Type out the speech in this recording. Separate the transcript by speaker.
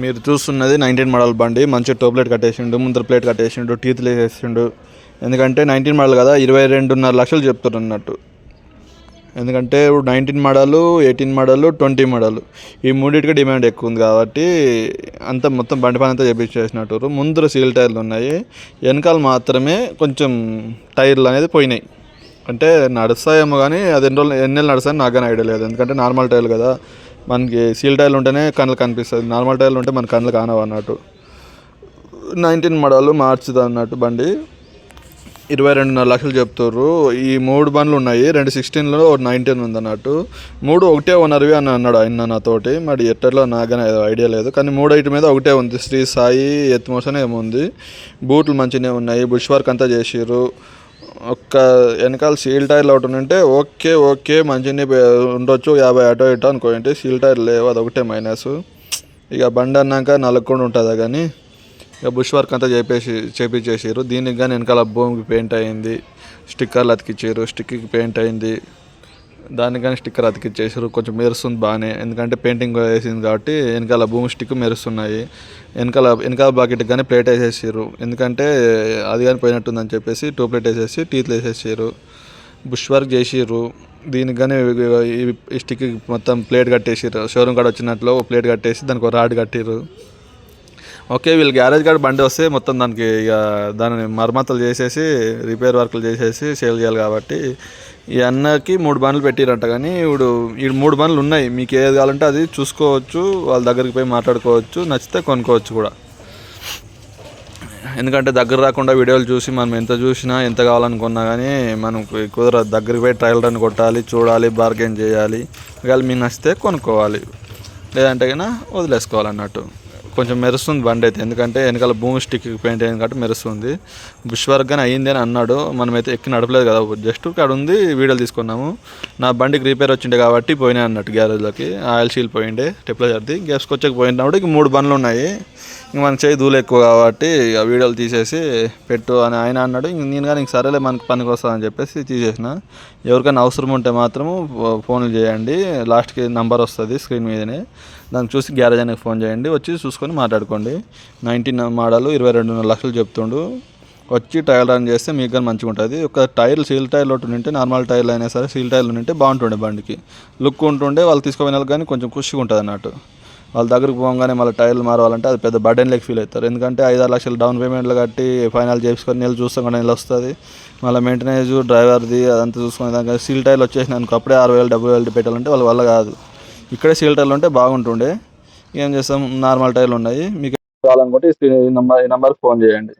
Speaker 1: మీరు చూస్తున్నది 19 మోడల్ బండి. మంచి టో ప్లేట్ కట్టేసిండు, ముందర ప్లేట్ కట్టేసిండు, టీత్లు వేసేసిండు. ఎందుకంటే 19 మోడల్ కదా, 22.5 లక్షలు చెప్తారు అన్నట్టు. ఎందుకంటే ఇప్పుడు 19 మోడలు, 18 మోడలు, 20 మోడలు ఈ మూడింటికి డిమాండ్ ఎక్కువ ఉంది కాబట్టి అంతా మొత్తం బండి పని అంతా చేపించేసినట్టు. ముందర సీల్ టైర్లు ఉన్నాయి, వెనకాల మాత్రమే కొంచెం టైర్లు అనేది పోయినాయి. అంటే నడుస్తాయేమో కానీ అది ఎన్ని నెలలు నడుస్తాయని నాకు కానీ ఐడియా లేదు. ఎందుకంటే నార్మల్ టైర్లు కదా, మనకి సీల్ టైర్లు ఉంటేనే కళ్ళకి కనిపిస్తుంది, నార్మల్ టైర్లు ఉంటే మన కళ్ళు కానవు అన్నట్టు. 19 మోడల్ మార్చుది అన్నట్టు బండి. 22.5 లక్షలు చెప్తారు. ఈ 3 బండ్లు ఉన్నాయి, 2 16లో 19 ఉంది అన్నట్టు. 3 ఒకటే ఓనర్వి అని అన్నాడు ఆయన నాతోటి. మరి ఎట్టలో నాకనే ఐడియా లేదు, కానీ 3 ఐటమ్ మీద ఒకటే ఉంది. శ్రీ సాయి ఎత్మోషన్ ఏమో ఉంది. బూట్లు మంచిగానే ఉన్నాయి, బుష్ వర్క్ అంతా చేసిర్రు. ఒక్క వెనకాల సీల్ టైర్లు ఒకటి ఉంటే ఓకే మంచిగా ఉండొచ్చు, 50 అటో ఇటో అనుకోండి. సీల్ టైర్ లేవు, అది ఒకటే మైనస్. ఇక బండి అన్నాక నలుగుకుండా ఉంటుందా కానీ ఇక బుష్ వర్క్ అంతా చేపించేసారు. దీనికి కానీ వెనకాల భూమికి పెయింట్ అయింది, స్టిక్కర్లు అతికిచ్చారు, స్టిక్కి పెయింట్ అయింది. దానికి కానీ స్టిక్కర్ అతికిచ్చేసారు. కొంచెం మెరుస్తుంది బాగానే, ఎందుకంటే పెయింటింగ్ వేసింది కాబట్టి వెనకాల భూమి స్టిక్ మెరుస్తున్నాయి. వెనకాల బాకెట్ కానీ ప్లేట్ వేసేసారు, ఎందుకంటే అది కానీ పోయినట్టుందని చెప్పేసి టూ ప్లేట్ వేసేసి టీత్లు వేసేసారు. బుష్ వర్క్ చేసిర్రు. దీనికి కానీ ఈ స్టిక్కి మొత్తం ప్లేట్ కట్టేసారు. షోరూమ్ కాడ వచ్చినట్లు ప్లేట్ కట్టేసి దానికి ఒక రాడ్ కట్టిర్రు. ఓకే, వీళ్ళు గ్యారేజ్ కాడ బండి వస్తే మొత్తం దానికి ఇక దాన్ని మరమ్మతులు చేసేసి రిపేర్ వర్క్లు చేసేసి సేల్ చేయాలి కాబట్టి ఈ అన్నకి 3 బండ్లు పెట్టిరంట. కానీ ఈ 3 బండ్లు ఉన్నాయి, మీకు ఏది కావాలంటే అది చూసుకోవచ్చు, వాళ్ళ దగ్గరికి పోయి మాట్లాడుకోవచ్చు, నచ్చితే కొనుక్కోవచ్చు కూడా. ఎందుకంటే దగ్గర రాకుండా వీడియోలు చూసి మనం ఎంత చూసినా ఎంత కావాలనుకున్నా కానీ మనకు కుదరదు. దగ్గరికి పోయి ట్రయల్ రన్ కొట్టాలి, చూడాలి, బార్గెన్ చేయాలి. ఒకవేళ మీకు నచ్చితే కొనుక్కోవాలి, లేదంటే కన్నా వదిలేసుకోవాలన్నట్టు. కొంచెం మెరుస్తుంది బండి అయితే, ఎందుకంటే వెనకాల భూమి స్టిక్ పెయింట్ అయింది కాబట్టి మెరుస్తుంది. బుష్ వర్క్ కానీ అయ్యింది అని అన్నాడు. మనమైతే ఎక్కి నడపలేదు కదా, జస్ట్ అక్కడ ఉంది, వీడియోలు తీసుకున్నాము. నా బండికి రిపేర్ వచ్చిండే కాబట్టి పోయినాయి అన్నట్టు గ్యారేజ్లోకి. ఆయిల్ షీల్ పోయిండే, టెప్లర్ది గ్యాప్స్కి వచ్చాక పోయినప్పుడు ఇంక 3 బండ్లు ఉన్నాయి. ఇంక మన చేయి దూలు ఎక్కువ కాబట్టి ఆ వీడియోలు తీసేసి పెట్టు అని ఆయన అన్నాడు. ఇంక నేను కానీ ఇంక సరేలే మనకు పనికి వస్తుందని చెప్పేసి తీసేసిన. ఎవరికైనా అవసరం ఉంటే మాత్రము ఫోన్లు చేయండి, లాస్ట్కి నంబర్ వస్తుంది స్క్రీన్ మీదనే, దాన్ని చూసి గ్యారేజ్ అనేది ఫోన్ చేయండి, వచ్చి చూసుకొని మాట్లాడుకోండి. 19 మోడల్ 22.5 లక్షలు చెప్తుండు. వచ్చి టైర్ రన్ చేస్తే మీకు కానీ మంచిగా ఉంటుంది. ఒక టైర్లు సీల్ టైర్లు ఒకటి ఉంటే, నార్మల్ టైర్లు అయినా సరే సీల్ టైర్లు ఉంటే బాగుంటుండే, బండికి లుక్ ఉంటుండే. వాళ్ళు తీసుకుపోయిన కానీ కొంచెం ఖుషిగా ఉంటుంది అన్నట్టు. వాళ్ళ దగ్గరికి పోగానే మళ్ళీ టైర్లు మారవాలంటే అది పెద్ద బర్డెన్ లెక్క ఫీల్ అవుతారు. ఎందుకంటే 5-6 లక్షలు డౌన్ పేమెంట్లు కట్టి ఫైనల్ చేసుకొని నెల చూస్తాం కూడా నెల వస్తుంది. మళ్ళీ మెయింటెనెన్స్ డ్రైవర్ది అదంతా చూసుకునే దానికి సీల్ టైర్లు వచ్చేసినాక అప్పుడే 6,000 70,000 పెట్టాలంటే వాళ్ళ వల్ల కాదు. ఇక్కడే సీల్ టైర్లు ఉంటే బాగుంటుండే. ఏం చేస్తాం, నార్మల్ టైర్లు ఉన్నాయి. మీకు కావాలనుకుంటే ఈ నెంబర్కి ఫోన్ చేయండి.